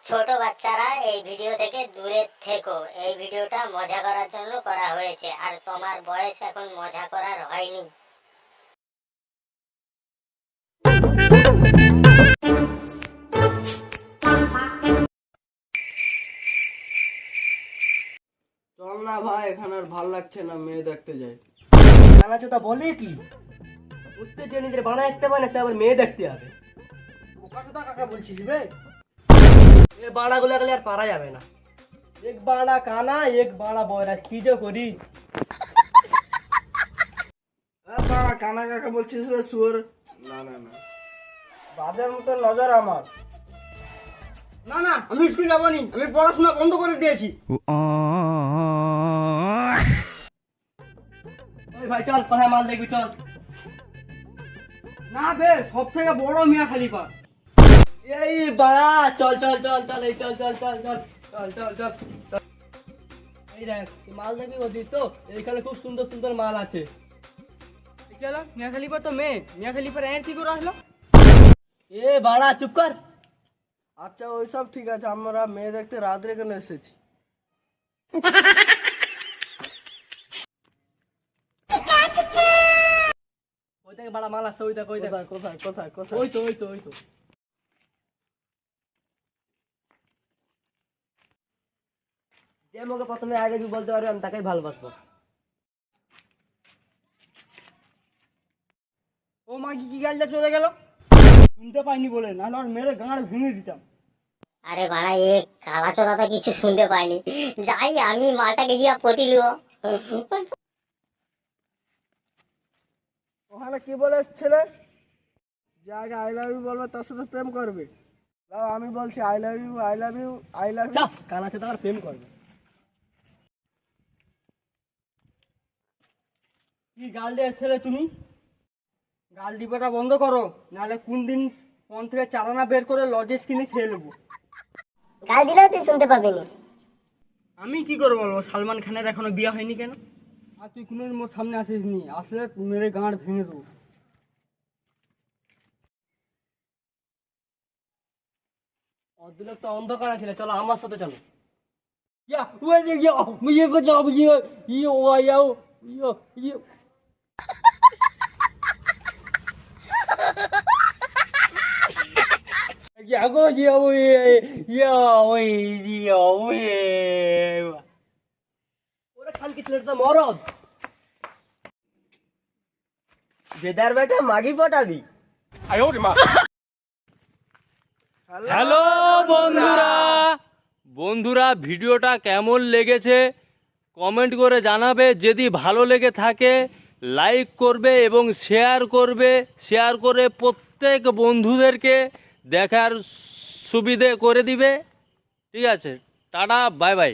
ছোট বাচ্চারা এই ভিডিও থেকে দূরে থেকো। এই ভিডিওটা মজা করার জন্য করা হয়েছে, আর তোমার বয়স এখন মজা করার হয়নি। চল না ভাই, এখানে আর ভাল লাগছে না, মেয়ে দেখতে যাই। জানা তা বলে কি উঠতে যে নিজের বানা দেখতে পারে না, সে আবার মেয়ে দেখতে হবে। বোকা চোদা কাকা বলছিস বে? এ বাড়া গুলা গেলে আর পারা যাবে না। এক বাড়া কানা, এক বাড়া বয়রা, কি যে করি। বাবা কানা কাকা বলছিস রে শুয়োর? না না না, বাজের মতো নজর আমার। না না, আমি স্কুল যাবো নি, আমি পড়াশোনা বন্ধ করে দিয়েছি। ওই ভাই চল, কোথায় মাল দেখবি চল। না বে, সব থেকে বড় মিয়া খালিফা। এই বাড়া, চল চল চল চল, এই চল চল চল চল চল চল চল চল। এই দেখ, মাল দেখবি ওদিক তো, এইখানে খুব সুন্দর সুন্দর মাল আছে। কি হলো? মিয়া খালিফা তো মেয়ে, মিয়া খালিফার এর কি করে আসলো? এ বাড়া চুপ কর। আচ্ছা ওইসব ঠিক আছে, আমরা মেয়ে দেখতে রাত্রে কেন এসেছি? ওই থেকে বাড়া মাল আছে, ওই দেখ ওই দেখ। কোথায় কোথায় কোথায় কোথায়? ওই তো ওই তো ওই তো। যে আমাকে প্রথমে আগে কি বলতে পারবে, আমি তাকেই ভালোবাসবো। ও মা কি গালটা চলে গেল, শুনতে পাইনি বলে, না হলে ওর মেরে গাঁড় ভেঙে দিতাম। আরে বাড়া, এ কালা চোদা তো কিছু শুনতে পাইনি। যাই, আমি মালটাকে গিয়া পটি লিব। ওখানে কি বলে ছেলে যে আগে আই লাভ ইউ বলবে তার সাথে প্রেম করবে? দাও আমি বলছি I love you I love you I love you. চাপ, কানা আছে তার প্রেম করবে। কি গাল দিয়ে ছেলে তুমি? গাল দিবাটা বন্ধ করো, নাহলে কোন দিন ফোন থেকে চালানা বের করে লজেস কিনে খেয়ে নেবো। গাল দিলেও তুই শুনতে পাবি না। আমি কি করে বলবো, সালমান খানের এখনো বিয়ে হয়নি কেন? আর তুই কোনো মোর সামনে আসিস নি, আসলে মেরে গাঁড় ভেঙে দেবো। অর্ধলোক তো অন্ধকার ছিল, চলো আমার সাথে চলো। ইয়া ওই যে ইয়া মুঝে কো যাও ইয়ে ইয়ে ও আয়াও ইয়ে ইয়ে। ইয়া গো ইয়া ওই ইয়া ওই ইয়া ওই। ওরে খালকে ছেলেটা তো মরদ। বেদার বেটা মাগি পটাবি। হ্যালো বন্ধুরা, বন্ধুরা ভিডিওটা কেমন লেগেছে কমেন্ট করে জানাবে। যদি ভালো লেগে থাকে লাইক করবে এবং শেয়ার করে প্রত্যেক বন্ধুদেরকে দেখার সুবিধে করে দিবে। ঠিক আছে, টাটা, বাই বাই।